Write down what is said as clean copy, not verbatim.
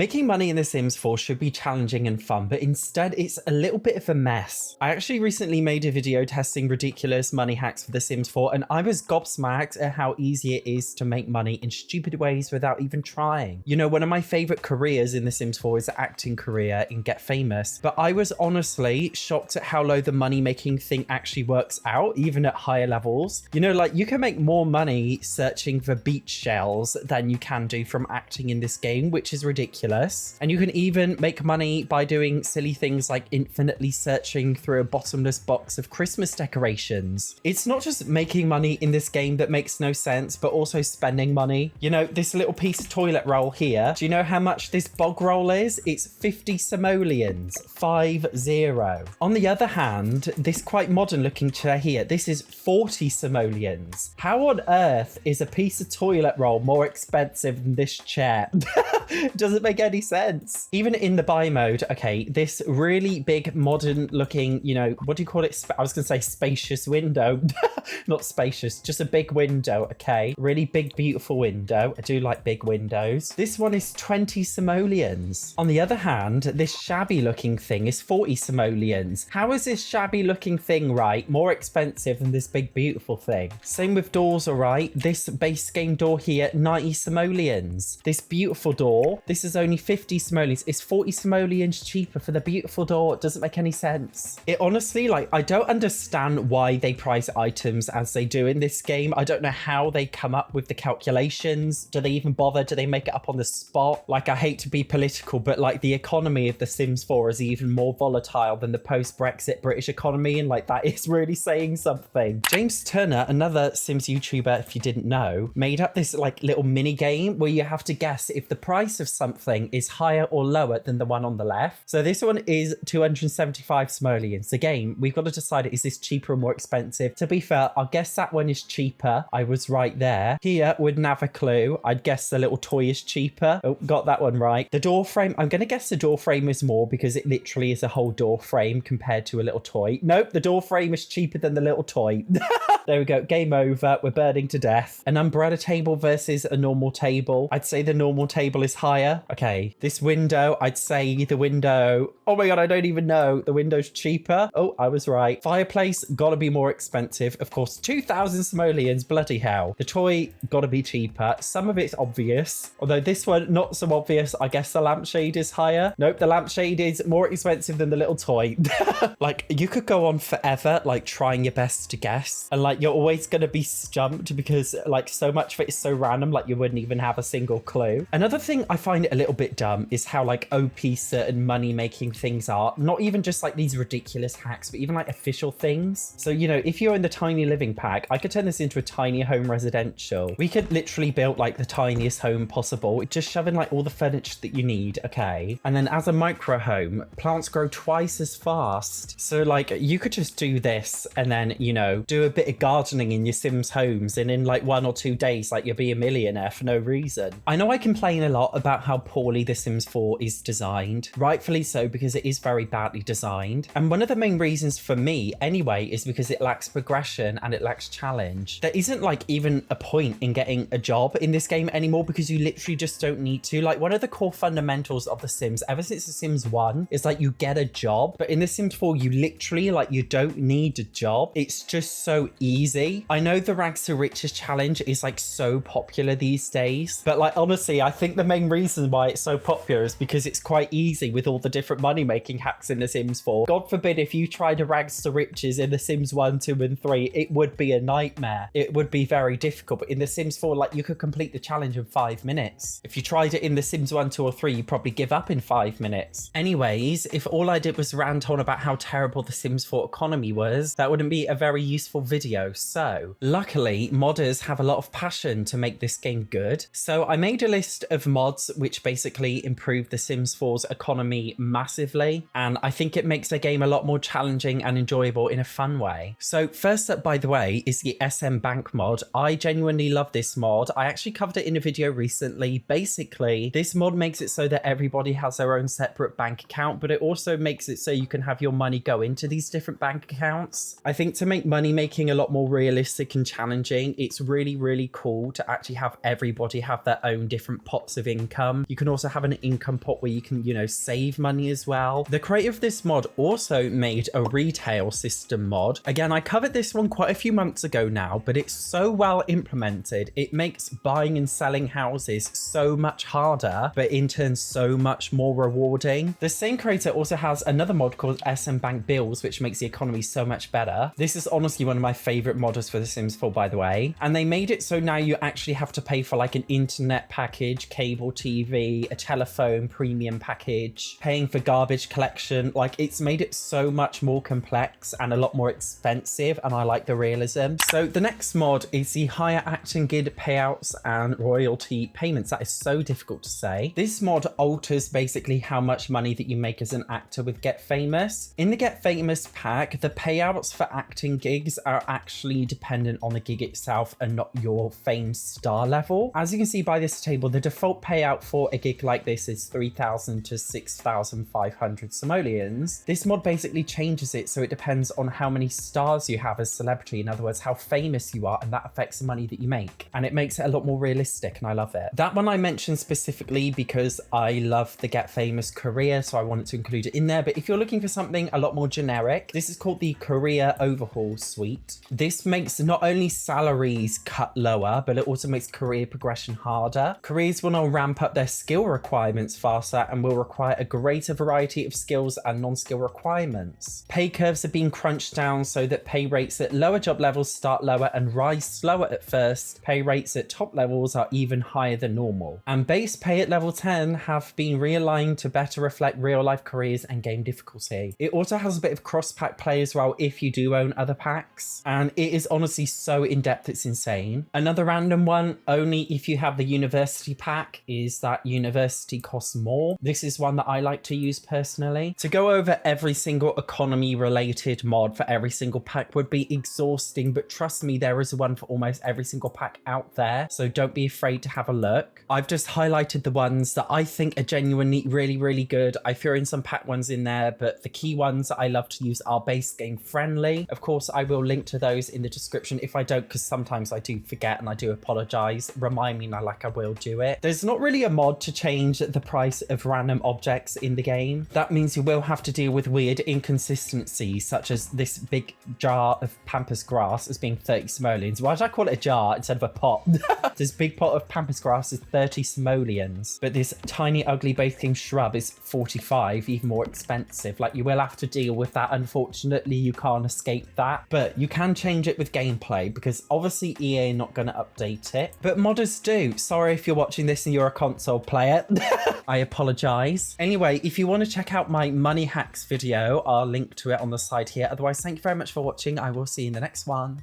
Making money in The Sims 4 should be challenging and fun, but instead it's a little bit of a mess. I actually recently made a video testing ridiculous money hacks for The Sims 4, and I was gobsmacked at how easy it is to make money in stupid ways without even trying. You know, one of my favorite careers in The Sims 4 is the acting career in Get Famous, but I was honestly shocked at how low the money making thing actually works out, even at higher levels. You know, like you can make more money searching for beach shells than you can do from acting in this game, which is ridiculous. And you can even make money by doing silly things like infinitely searching through a bottomless box of Christmas decorations. It's not just making money in this game that makes no sense, but also spending money. You know, this little piece of toilet roll here, do you know how much this bog roll is? It's 50 simoleons, 50. On the other hand, this quite modern looking chair here, this is 40 simoleons. How on earth is a piece of toilet roll more expensive than this chair? Doesn't make any sense. Even in the buy mode, okay, this really big modern looking, you know, what do you call it? I was gonna say spacious window. Not spacious, just a big window, okay? Really big, beautiful window. I do like big windows. This one is 20 simoleons. On the other hand, this shabby looking thing is 40 simoleons. How is this shabby looking thing, right, more expensive than this big, beautiful thing? Same with doors, all right? This base game door here, 90 simoleons. This beautiful door, this is only 50 simoleons. It's 40 simoleons cheaper for the beautiful door. It doesn't make any sense. It honestly, like, I don't understand why they price items as they do in this game. I don't know how they come up with the calculations. Do they even bother? Do they make it up on the spot? Like, I hate to be political, but like the economy of The Sims 4 is even more volatile than the post-Brexit British economy, and like that is really saying something. James Turner, another Sims YouTuber, if you didn't know, made up this like little mini game where you have to guess if the price of something is higher or lower than the one on the left. So this one is 275 simoleons. Again, we've got to decide, is this cheaper or more expensive? To be fair, I'll guess that one is cheaper. I was right there. Here, wouldn't have a clue. I'd guess the little toy is cheaper. Oh, got that one right. The door frame, I'm going to guess the door frame is more because it literally is a whole door frame compared to a little toy. Nope, the door frame is cheaper than the little toy. There we go. Game over. We're burning to death. An umbrella table versus a normal table. I'd say the normal table is higher. Okay, this window, I'd say the window... Oh my god, I don't even know. The window's cheaper. Oh, I was right. Fireplace, gotta be more expensive. Of course, 2,000 simoleons, bloody hell. The toy, gotta be cheaper. Some of it's obvious. Although this one, not so obvious. I guess the lampshade is higher. Nope, the lampshade is more expensive than the little toy. Like, you could go on forever, like, trying your best to guess. And, like, you're always gonna be stumped because, like, so much of it is so random, like, you wouldn't even have a single clue. Another thing I find a little bit dumb is how, like, OP certain money-making things are. Not even just, like, these ridiculous hacks, but even, like, official things. So, you know, if you're in the tiny living pack, I could turn this into a tiny home residential. We could literally build, like, the tiniest home possible. Just shove in, like, all the furniture that you need, okay? And then as a micro home, plants grow twice as fast. So, like, you could just do this and then, you know, do a bit of gardening in your Sims homes, and in, like, 1 or 2 days, like, you'll be a millionaire for no reason. I know I complain a lot about how poorly The Sims 4 is designed. Rightfully so, because it is very badly designed. And one of the main reasons for me, anyway, is because it lacks progression and it lacks challenge. There isn't, like, even a point in getting a job in this game anymore because you literally just don't need to. Like, one of the core fundamentals of The Sims, ever since The Sims 1, is, like, you get a job. But in The Sims 4, you literally, like, you don't need a job. It's just so easy. I know the Rags to Riches challenge is, like, so popular these days. But, like, honestly, I think the main reason why it's so popular is because it's quite easy with all the different money-making hacks in The Sims 4. God forbid if you tried a Rags to Riches in The Sims 1, 2, and 3, it would be a nightmare. It would be very difficult. But in The Sims 4, like, you could complete the challenge in 5 minutes. If you tried it in The Sims 1, 2, or 3, you'd probably give up in 5 minutes. Anyways, if all I did was rant on about how terrible The Sims 4 economy was, that wouldn't be a very useful video. So, luckily, modders have a lot of passion to make this game good. So I made a list of mods which basically improve The Sims 4's economy massively, and I think it makes the game a lot more challenging and enjoyable in a fun way. So first up, by the way, is the SM Bank mod. I genuinely love this mod. I actually covered it in a video recently. Basically, this mod makes it so that everybody has their own separate bank account, but it also makes it so you can have your money go into these different bank accounts. I think to make money making a lot more realistic and challenging, it's really, really cool to actually have everybody have their own different pots of income. You can also have an income pot where you can, you know, save money as well. The creator of this mod also made a retail system mod. Again, I covered this one quite a few months ago now, but it's so well implemented. It makes buying and selling houses so much harder, but in turn so much more rewarding. The same creator also has another mod called SM Bank Bills, which makes the economy so much better. This is honestly one of my favorite modders for The Sims 4, by the way. And they made it so now you actually have to pay for like an internet package, cable TV, a telephone premium package, paying for garbage collection. Like, it's made it so much more complex and a lot more expensive, and I like the realism. So the next mod is the higher acting gig payouts and royalty payments. That is so difficult to say. This mod alters basically how much money that you make as an actor with Get Famous. In the Get Famous pack, the payouts for acting gigs are actually dependent on the gig itself and not your fame star level. As you can see by this table, the default payout for a gig like this is 3,000 to 6,500 simoleons. This mod basically changes it so it depends on how many stars you have as celebrity. In other words, how famous you are, and that affects the money that you make. And it makes it a lot more realistic, and I love it. That one I mentioned specifically because I love the Get Famous career, so I wanted to include it in there. But if you're looking for something a lot more generic, this is called the Career Overhaul Suite. This makes not only salaries cut lower, but it also makes career progression harder. Careers will now ramp up their skill requirements faster and will require a greater variety of skills and non-skill requirements. Pay curves are being crunched down so that pay rates at lower job levels start lower and rise slower at first. Pay rates at top levels are even higher than normal. And base pay at level 10 have been realigned to better reflect real life careers and game difficulty. It also has a bit of cross-pack play as well if you do own other packs. And it is honestly so in-depth, it's insane. Another random one, only if you have the university pack, is that university costs more. This is one that I like to use personally. To go over every single economy related mod for every single pack would be exhausting, but trust me, there is one for almost every single pack out there, so don't be afraid to have a look. I've just highlighted the ones that I think are genuinely really good. I threw in some pack ones in there, but the key ones that I love to use are base game friendly. Of course, I will link to those in the description. If I don't, because sometimes I do forget and I do apologize, remind me now, like I will do it. There's not really a mod to change the price of random objects in the game. That means you will have to deal with weird inconsistencies, such as this big jar of pampas grass as being 30 simoleons. Why did I call it a jar instead of a pot? This big pot of pampas grass is 30 simoleons, but this tiny ugly base game shrub is 45, even more expensive. Like, you will have to deal with that. Unfortunately, you can't escape that, but you can change it with gameplay because obviously EA are not going to update it, but modders do. Sorry if you're watching this and you're a console player. I apologize. Anyway, if you want to check out my money hacks video, I'll link to it on the side here. Otherwise, thank you very much for watching. I will see you in the next one.